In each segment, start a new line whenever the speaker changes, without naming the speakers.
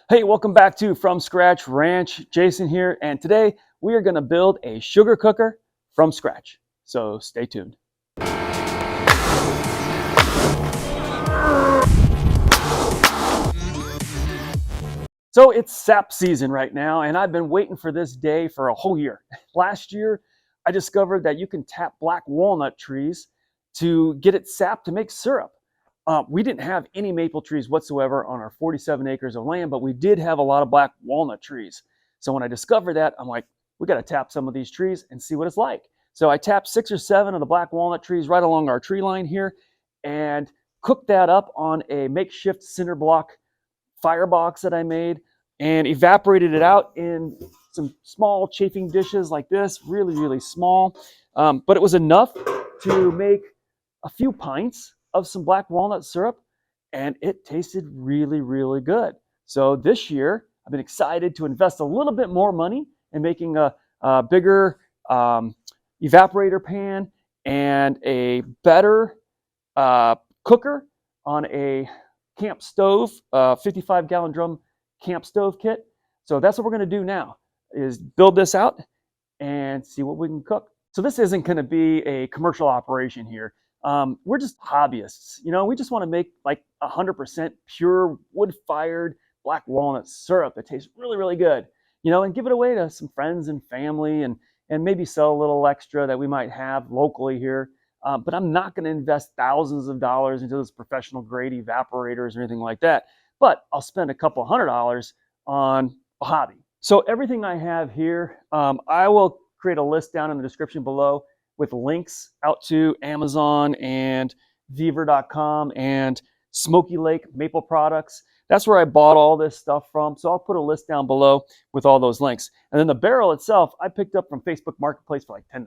Hey, welcome back to From Scratch Ranch. Jason here, and today we are going to build a sugar cooker from scratch. So stay tuned. So it's sap season right now, and I've been waiting for this day for a whole year. Last year, I discovered that you can tap black walnut trees to get it sap to make syrup. We didn't have any maple trees whatsoever on our 47 acres of land, but we did have a lot of black walnut trees. So when I discovered that, I'm like, we got to tap some of these trees and see what it's like. So I tapped 6 or 7 of the black walnut trees right along our tree line here and cooked that up on a makeshift cinder block firebox that I made and evaporated it out in some small chafing dishes like this, really small. But it was enough to make a few pints of some black walnut syrup, and it tasted really good. So this year, I've been excited to invest a little bit more money in making a bigger evaporator pan and a better cooker on a camp stove, 55-gallon drum camp stove kit. So that's what we're going to do now, is build this out and see what we can cook. So this isn't going to be a commercial operation here. We're just hobbyists, we just want to make like 100% pure wood-fired black walnut syrup that tastes really good, and give it away to some friends and family and maybe sell a little extra that we might have locally here. But I'm not going to invest thousands of dollars into this professional grade evaporators or anything like that. But I'll spend a couple $100 on a hobby. So everything I have here, I will create a list down in the description below with links out to Amazon and Beaver.com and Smoky Lake Maple Products. That's where I bought all this stuff from. So I'll put a list down below with all those links. And then the barrel itself, I picked up from Facebook Marketplace for like $10.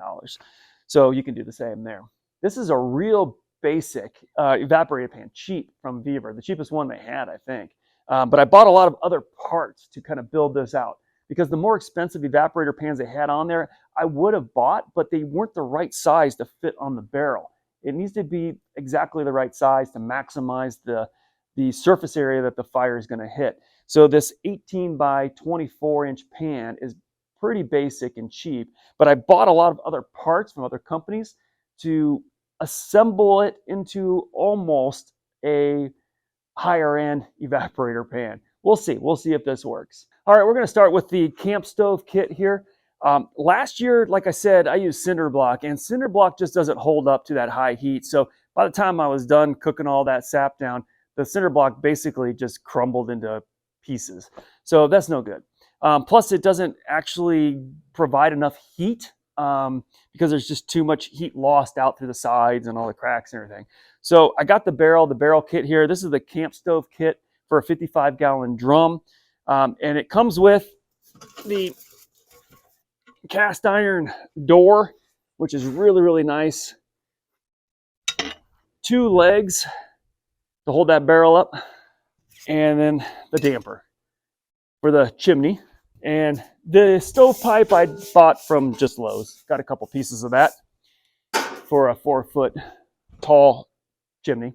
So you can do the same there. This is a real basic evaporator pan, cheap from Beaver, the cheapest one they had, I think. But I bought a lot of other parts to kind of build this out, because the more expensive evaporator pans they had on there, I would have bought, but they weren't the right size to fit on the barrel. It needs to be exactly the right size to maximize the surface area that the fire is going to hit. So this 18 by 24 inch pan is pretty basic and cheap, but I bought a lot of other parts from other companies to assemble it into almost a higher end evaporator pan. We'll see if this works. All right, we're going to start with the camp stove kit here. Last year, like I said, I used cinder block, and cinder block just doesn't hold up to that high heat. So by the time I was done cooking all that sap down, the cinder block basically just crumbled into pieces. So that's no good. Plus, it doesn't actually provide enough heat because there's just too much heat lost out through the sides and all the cracks and everything. So I got the barrel kit here. This is the camp stove kit for a 55-gallon drum. And it comes with the cast iron door, which is really nice. 2 legs to hold that barrel up, and then the damper for the chimney. And the stovepipe I bought from just Lowe's. Got a couple pieces of that for a 4-foot tall chimney.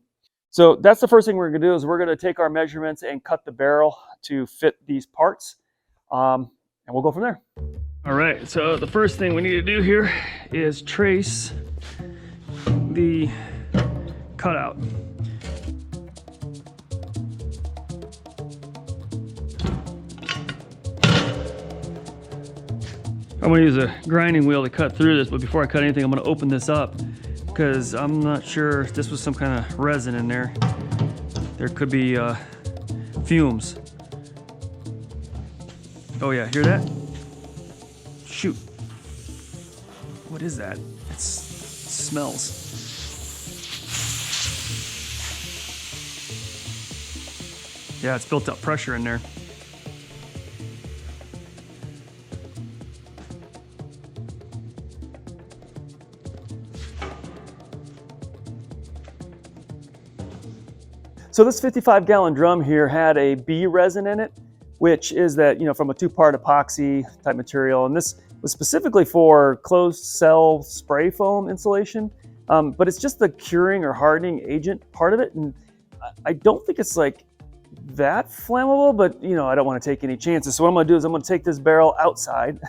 So that's the first thing we're going to do, is we're going to take our measurements and cut the barrel to fit these parts. And we'll go from there. All right, so the first thing we need to do here is trace the cutout. I'm going to use a grinding wheel to cut through this, but before I cut anything, I'm going to open this up because I'm not sure if this was some kind of resin in there. There could be fumes. Oh yeah, hear that? Shoot. What is that? It smells. Yeah, it's built up pressure in there. So this 55-gallon drum here had a B resin in it, which is that, from a 2-part epoxy type material. And this was specifically for closed cell spray foam insulation. But it's just the curing or hardening agent part of it. And I don't think it's like that flammable, but you know, I don't want to take any chances. So what I'm going to do is I'm going to take this barrel outside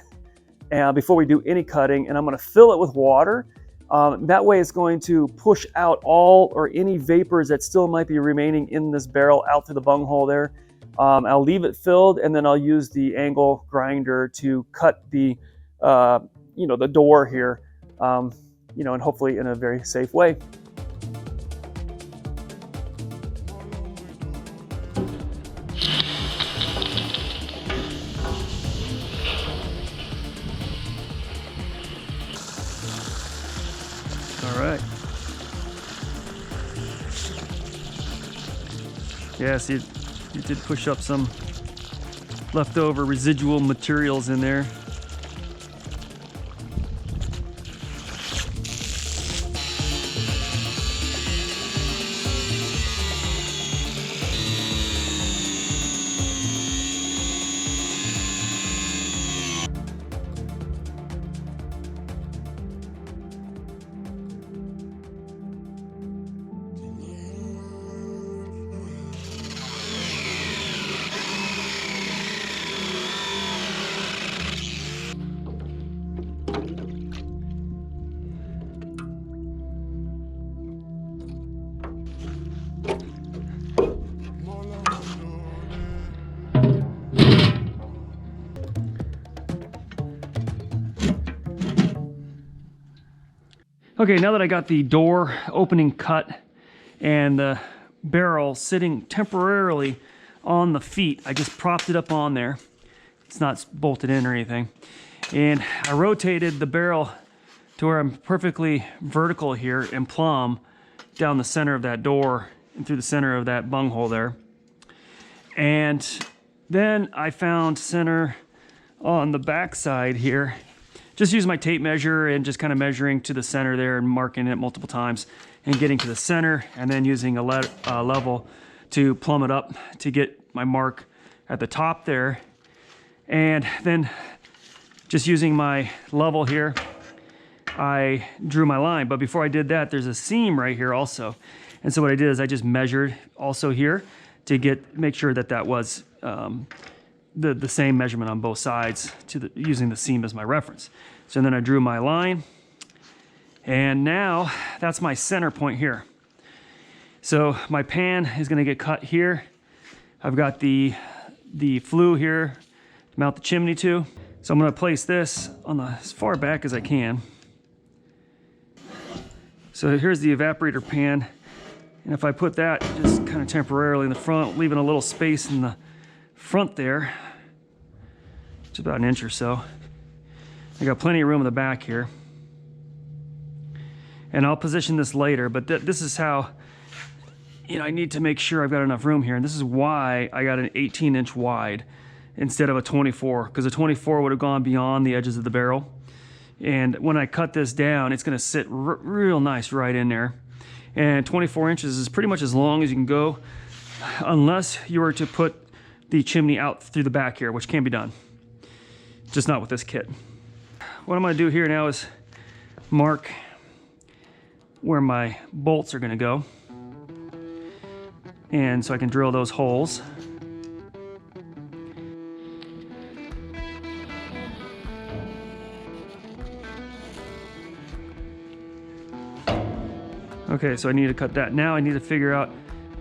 and before we do any cutting, and I'm going to fill it with water. That way it's going to push out all or any vapors that still might be remaining in this barrel out through the bunghole there. I'll leave it filled, and then I'll use the angle grinder to cut the, you know, the door here, you know, and hopefully in a very safe way. All right. Yes, it did push up some leftover residual materials in there. Okay, now that I got the door opening cut and the barrel sitting temporarily on the feet, I just propped it up on there. It's not bolted in or anything. And I rotated the barrel to where I'm perfectly vertical here and plumb down the center of that door and through the center of that bunghole there. And then I found center on the back side here. Just use my tape measure and just kind of measuring to the center there and marking it multiple times and getting to the center, and then using a level to plumb it up to get my mark at the top there. And then just using my level here, I drew my line. But before I did that, there's a seam right here also. And so what I did is I just measured also here to make sure that that was the same measurement on both sides, using the seam as my reference. So then I drew my line, and now that's my center point here. So my pan is going to get cut here. I've got the flue here to mount the chimney to. So I'm going to place this on as far back as I can. So here's the evaporator pan, and if I put that just kind of temporarily in the front, leaving a little space in the front there, it's about an inch or so. I got plenty of room in the back here. And I'll position this later, but this is how, you know, I need to make sure I've got enough room here. And this is why I got an 18-inch wide instead of a 24, because a 24 would have gone beyond the edges of the barrel. And when I cut this down, it's gonna sit real nice right in there. And 24 inches is pretty much as long as you can go, unless you were to put the chimney out through the back here, which can be done. Just not with this kit. What I'm going to do here now is mark where my bolts are going to go, and so I can drill those holes. Okay, so I need to cut that. Now I need to figure out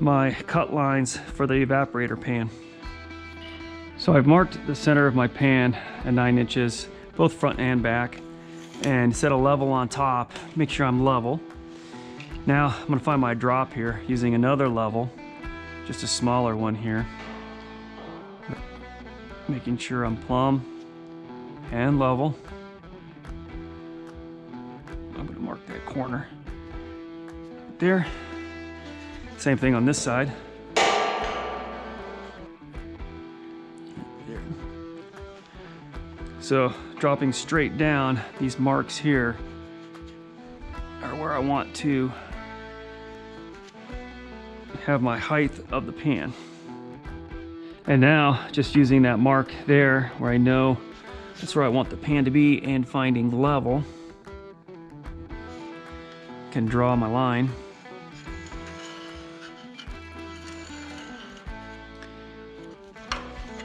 my cut lines for the evaporator pan. So I've marked the center of my pan at 9 inches, both front and back, and set a level on top, make sure I'm level. Now I'm gonna find my drop here using another level, just a smaller one here. Making sure I'm plumb and level. I'm gonna mark that corner right there. Same thing on this side. So dropping straight down, these marks here are where I want to have my height of the pan. And now just using that mark there where I know that's where I want the pan to be and finding level, can draw my line.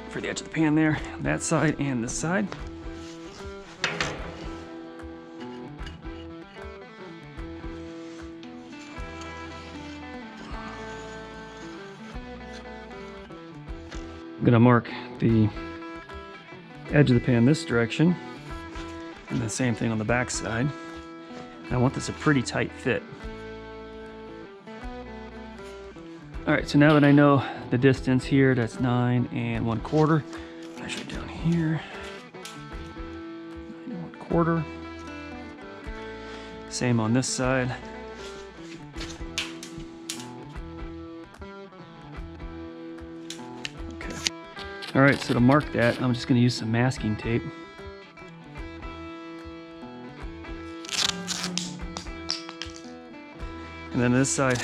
for the edge of the pan there, that side and this side. I'm gonna mark the edge of the pan this direction, and the same thing on the back side. And I want this a pretty tight fit. All right, so now that I know the distance here, that's 9 1/4. Measure down here, 9 1/4. Same on this side. Okay. All right, so to mark that, I'm just gonna use some masking tape. And then this side,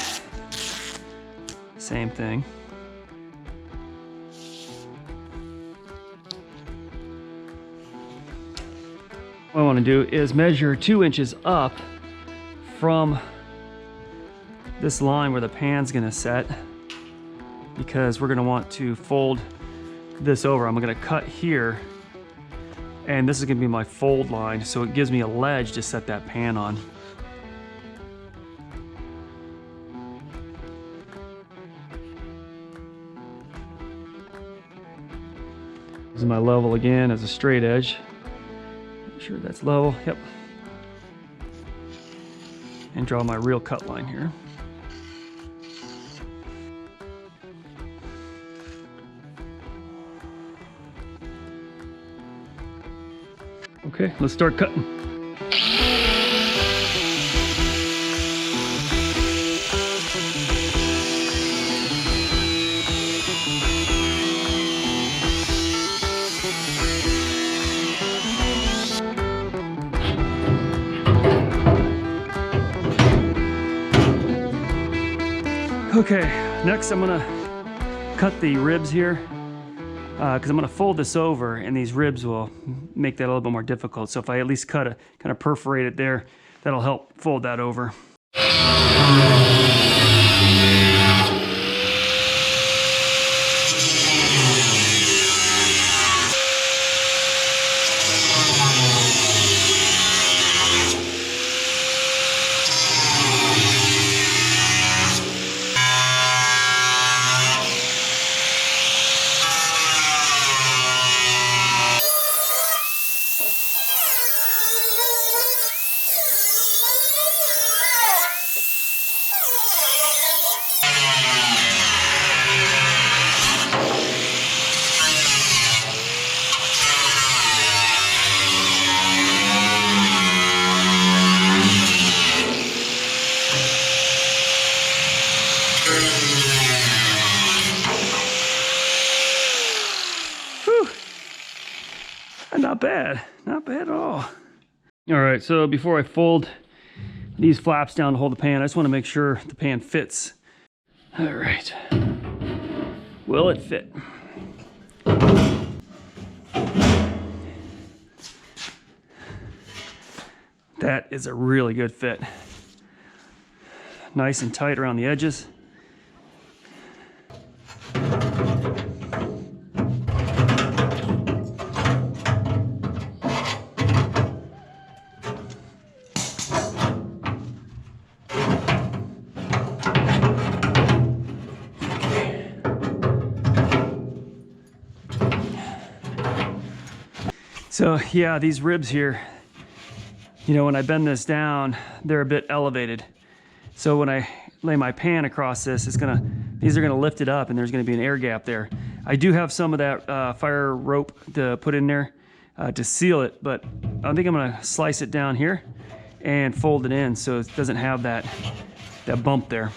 same thing. What I want to do is measure 2 inches up from this line where the pan's going to set, because we're going to want to fold this over. I'm going to cut here, and this is going to be my fold line, so it gives me a ledge to set that pan on. Using my level again as a straight edge. Make sure that's level, yep. And draw my real cut line here. Okay, let's start cutting. Okay, next I'm gonna cut the ribs here, because I'm gonna fold this over, and these ribs will make that a little bit more difficult. So if I at least cut a kind of perforate it there, that'll help fold that over. Not bad, not bad at all. All right, so before I fold these flaps down to hold the pan, I just want to make sure the pan fits. All right, will it fit? That is a really good fit. Nice and tight around the edges. So yeah, these ribs here, you know, when I bend this down, they're a bit elevated. So when I lay my pan across this, these are gonna lift it up, and there's gonna be an air gap there. I do have some of that fire rope to put in there to seal it, but I think I'm gonna slice it down here and fold it in so it doesn't have that bump there.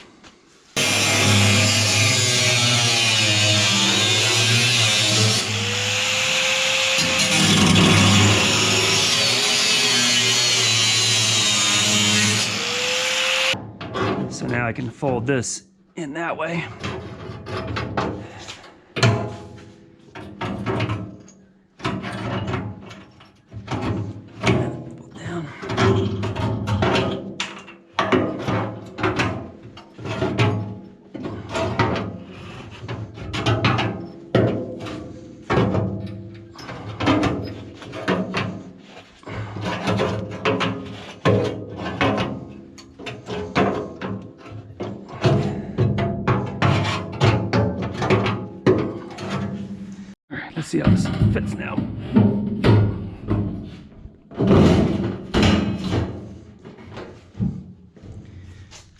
So now I can fold this in that way. Pull down. Let's see how this fits now.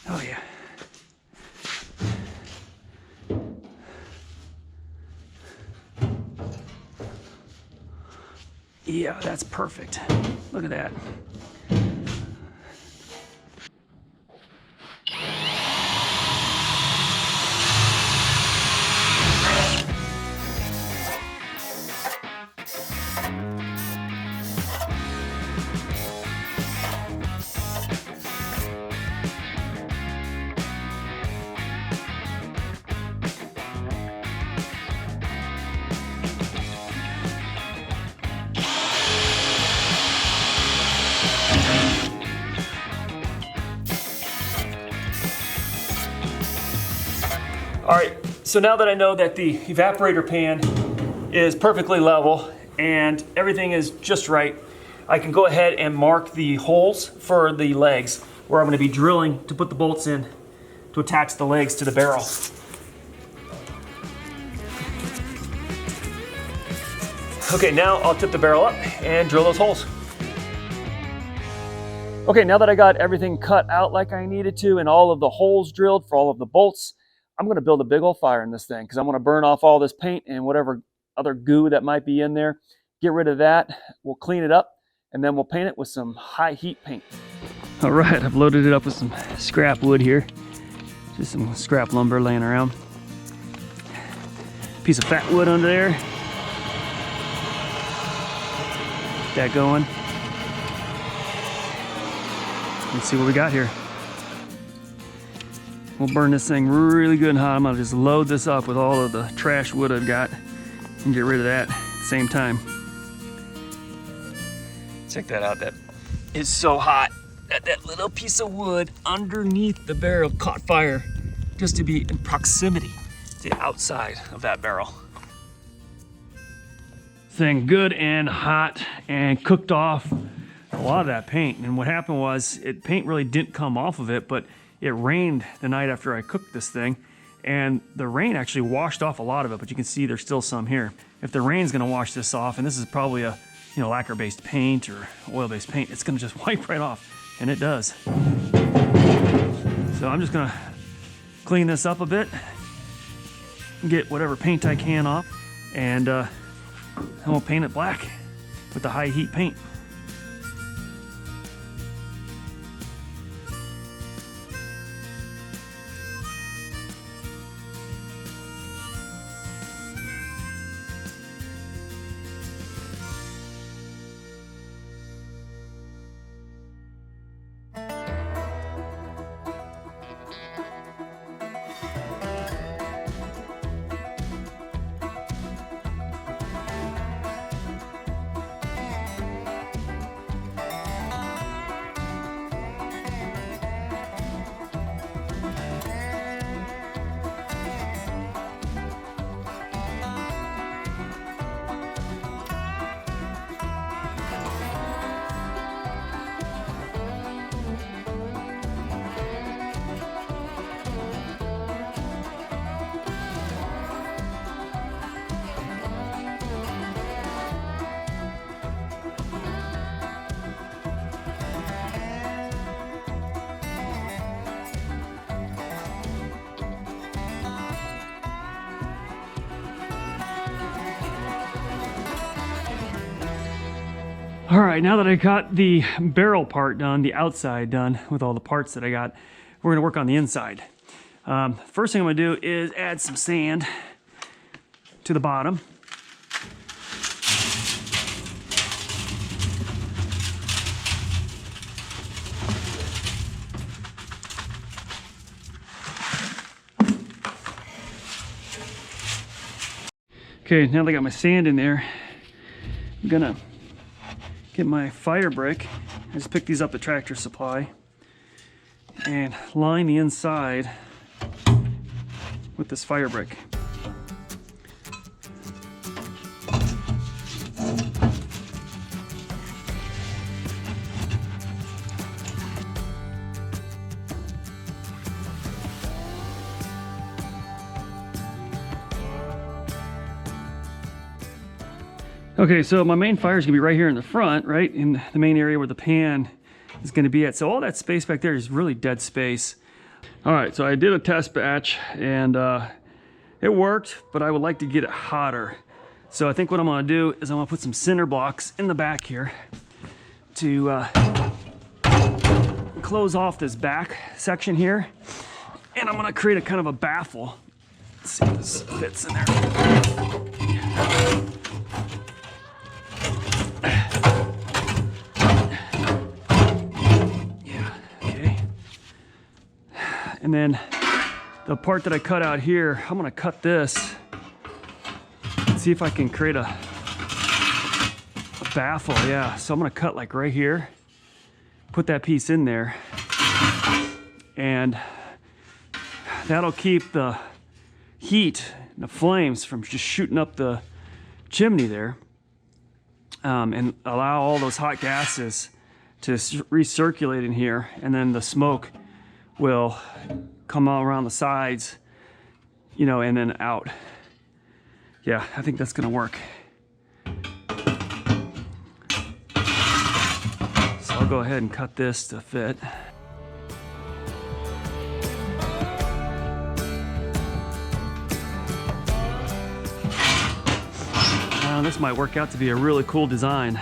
Oh yeah. Yeah, that's perfect. Look at that. All right, so now that I know that the evaporator pan is perfectly level and everything is just right, I can go ahead and mark the holes for the legs where I'm going to be drilling to put the bolts in to attach the legs to the barrel. Okay, now I'll tip the barrel up and drill those holes. Okay, now that I got everything cut out like I needed to and all of the holes drilled for all of the bolts, I'm going to build a big old fire in this thing because I want to burn off all this paint and whatever other goo that might be in there. Get rid of that. We'll clean it up and then we'll paint it with some high heat paint. All right, I've loaded it up with some scrap wood here. Just some scrap lumber laying around. Piece of fat wood under there. Get that going. Let's see what we got here. We'll burn this thing really good and hot. I'm gonna just load this up with all of the trash wood I've got and get rid of that at the same time. Check that out, that is so hot. That little piece of wood underneath the barrel caught fire just to be in proximity to the outside of that barrel. Thing good and hot and cooked off a lot of that paint. And what happened was paint really didn't come off of it, but it rained the night after I cooked this thing, and the rain actually washed off a lot of it, but you can see there's still some here. If the rain's gonna wash this off, and this is probably a lacquer-based paint or oil-based paint, it's gonna just wipe right off, and it does. So I'm just gonna clean this up a bit, get whatever paint I can off, and then we'll paint it black with the high heat paint. All right, now that I got the barrel part done, the outside done with all the parts that I got, we're gonna work on the inside. First thing I'm gonna do is add some sand to the bottom. Okay, now that I got my sand in there, I'm gonna get my fire brick. I just picked these up at Tractor Supply and line the inside with this fire brick. Okay, so my main fire is gonna be right here in the front, right in the main area where the pan is gonna be at. So all that space back there is really dead space. All right, so I did a test batch and it worked, but I would like to get it hotter. So I think what I'm gonna do is I'm gonna put some cinder blocks in the back here to close off this back section here. And I'm gonna create a kind of a baffle. Let's see if this fits in there. Yeah, okay. And then the part that I cut out here, I'm gonna cut this. See if I can create a baffle, yeah. So I'm gonna cut like right here, put that piece in there, and that'll keep the heat and the flames from just shooting up the chimney there, and allow all those hot gases to recirculate in here, and then the smoke will come all around the sides, you know, and then out. Yeah, I think that's gonna work. So I'll go ahead and cut this to fit. This might work out to be a really cool design.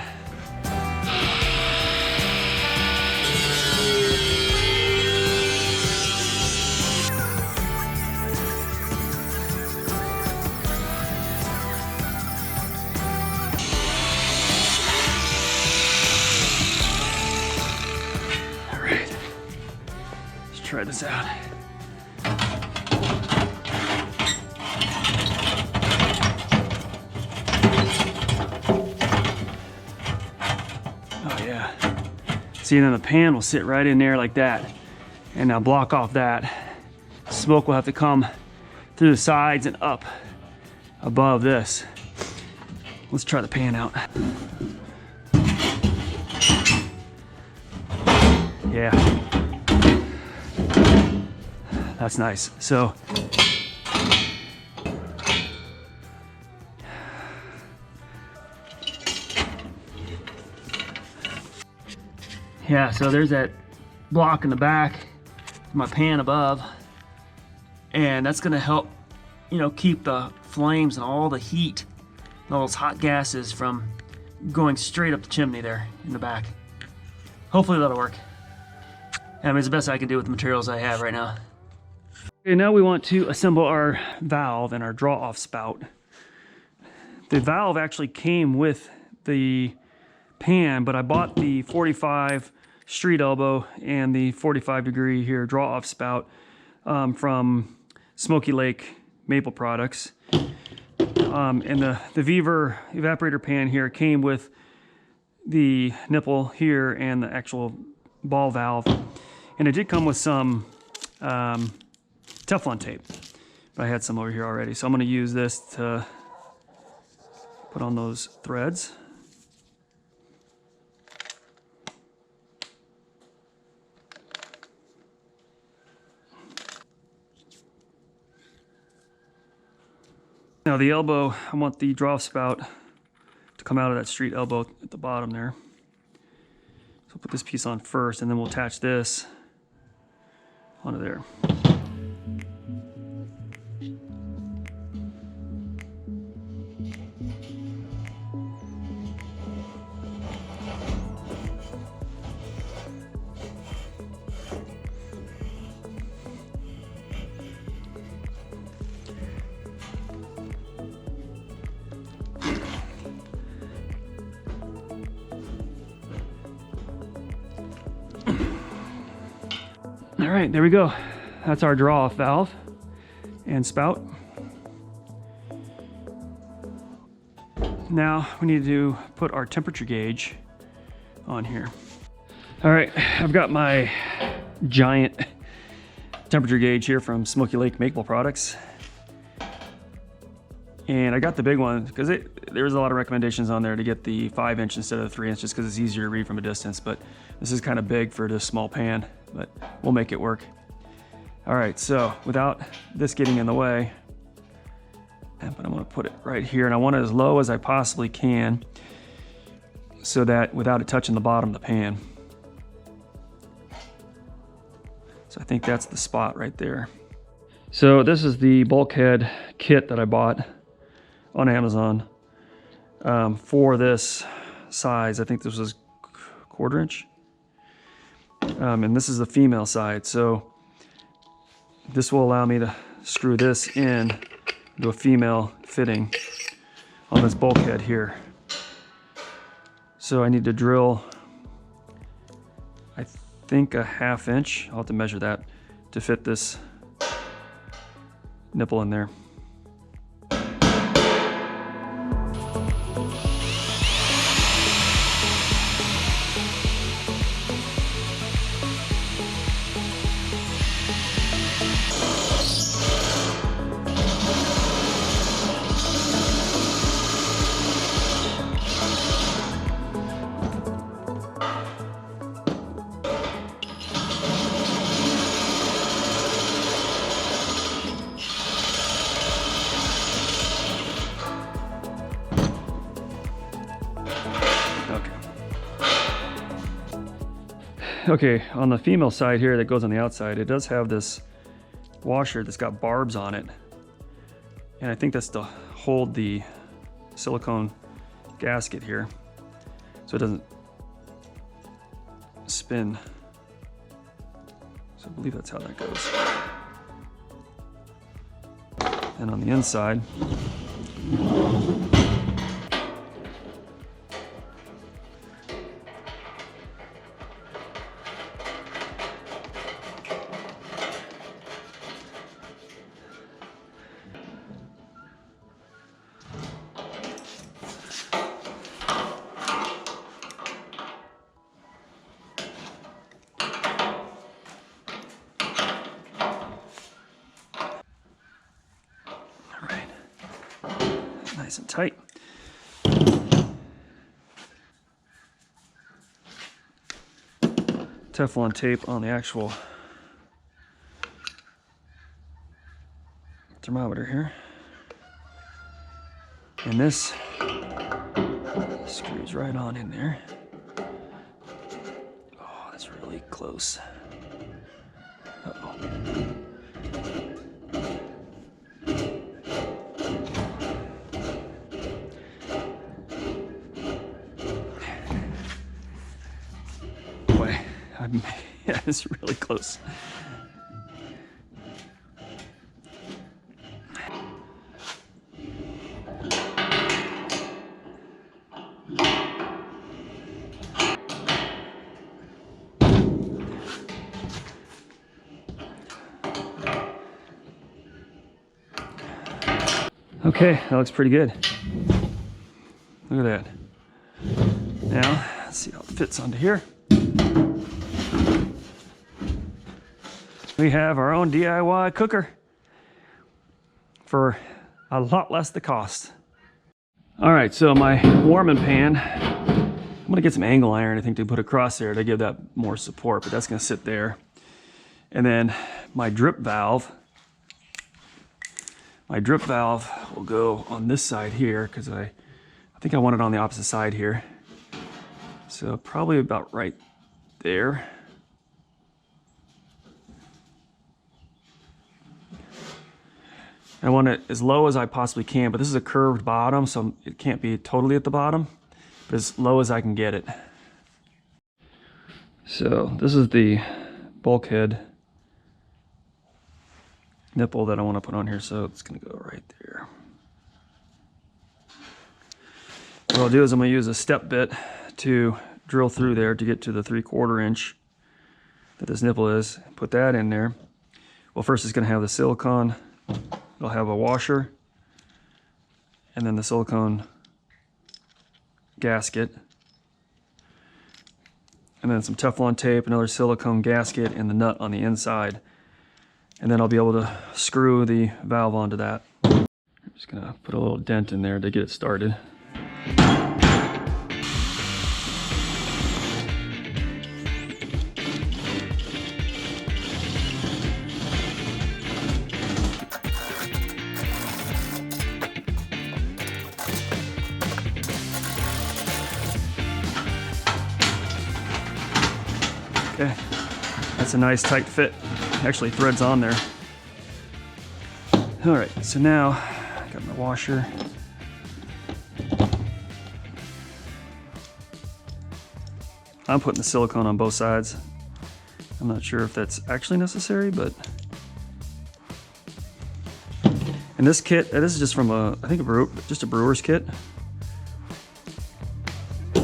All right, let's try this out. See, then the pan will sit right in there like that, and now block off that. Smoke will have to come through the sides and up above this. Let's try the pan out. Yeah, that's nice. So yeah, so there's that block in the back, my pan above, and that's gonna help, you know, keep the flames and all the heat and all those hot gases from going straight up the chimney there in the back. Hopefully that'll work. I mean, it's the best I can do with the materials I have right now. Okay, now we want to assemble our valve and our draw-off spout. The valve actually came with the pan, but I bought the 45 street elbow and the 45-degree here draw-off spout from Smoky Lake Maple Products. And the Beaver evaporator pan here came with the nipple here and the actual ball valve. And it did come with some Teflon tape, but I had some over here already. So I'm going to use this to put on those threads. Now the elbow, I want the draw spout to come out of that street elbow at the bottom there. So I'll put this piece on first, and then we'll attach this onto there. All right, there we go. That's our draw-off valve and spout. Now we need to put our temperature gauge on here. All right, I've got my giant temperature gauge here from Smoky Lake Maple Products. And I got the big one because there's a lot of recommendations on there to get the 5-inch instead of the 3-inch just because it's easier to read from a distance, but this is kind of big for this small pan, but we'll make it work. All right, so without this getting in the way, but I'm gonna put it right here, and I want it as low as I possibly can so that without it touching the bottom of the pan. So I think that's the spot right there. So this is the bulkhead kit that I bought on Amazon for this size. I think this was 1/4 inch. And this is the female side. So this will allow me to screw this in to a female fitting on this bulkhead here. So I need to drill, I think, a 1/2 inch. I'll have to measure that to fit this nipple in there. Okay, on the female side here that goes on the outside, it does have this washer that's got barbs on it. And I think that's to hold the silicone gasket here so it doesn't spin. So I believe that's how that goes. And on the inside, nice and tight. Teflon tape on the actual thermometer here. And this screws right on in there. Oh, that's really close. Uh-oh. Yeah, it's really close. Okay, that looks pretty good. Look at that. Now, let's see how it fits onto here. We have our own DIY cooker for a lot less the cost. All right, so my warming pan, I'm gonna get some angle iron, I think, to put across there to give that more support, but that's gonna sit there. And then my drip valve will go on this side here because I think I want it on the opposite side here. So probably about right there. I want it as low as I possibly can, but this is a curved bottom, so it can't be totally at the bottom, but as low as I can get it. So this is the bulkhead nipple that I want to put on here, so it's going to go right there. What I'll do is I'm going to use a step bit to drill through there to get to the 3/4 inch that this nipple is. Put that in there. Well, first it's going to have the silicone. It'll have a washer and then the silicone gasket, and then some Teflon tape, another silicone gasket, and the nut on the inside. And then I'll be able to screw the valve onto that. I'm just gonna put a little dent in there to get it started. That's a nice tight fit. Actually threads on there. All right, so now I got my washer. I'm putting the silicone on both sides. I'm not sure if that's actually necessary, but. And this kit, this is just from I think just a brewer's kit. So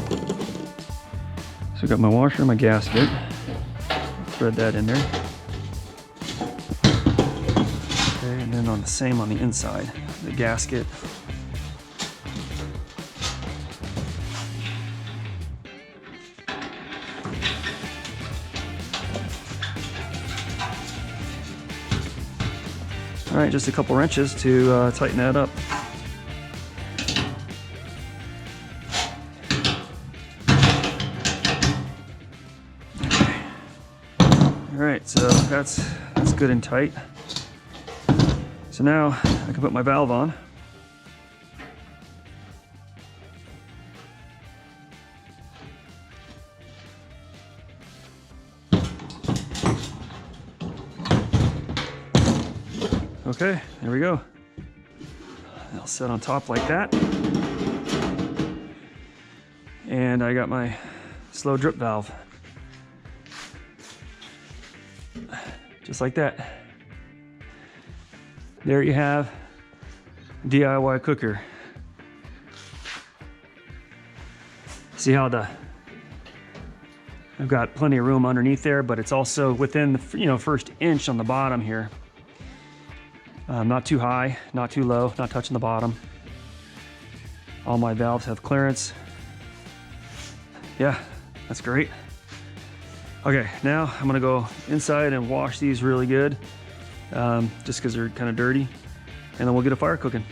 I got my washer and my gasket. Thread that in there. Okay, and then on the same on the inside, the gasket. All right, just a couple wrenches to tighten that up. Okay. All right, so that's good and tight. So now I can put my valve on. Okay, there we go. I'll set on top like that. And I got my slow drip valve. Just like that. There you have DIY cooker. See how I've got plenty of room underneath there, but it's also within the first inch on the bottom here. Not too high, not too low, not touching the bottom. All my valves have clearance. Yeah, that's great. Okay, now I'm gonna go inside and wash these really good, just because they're kind of dirty, and then we'll get a fire cooking.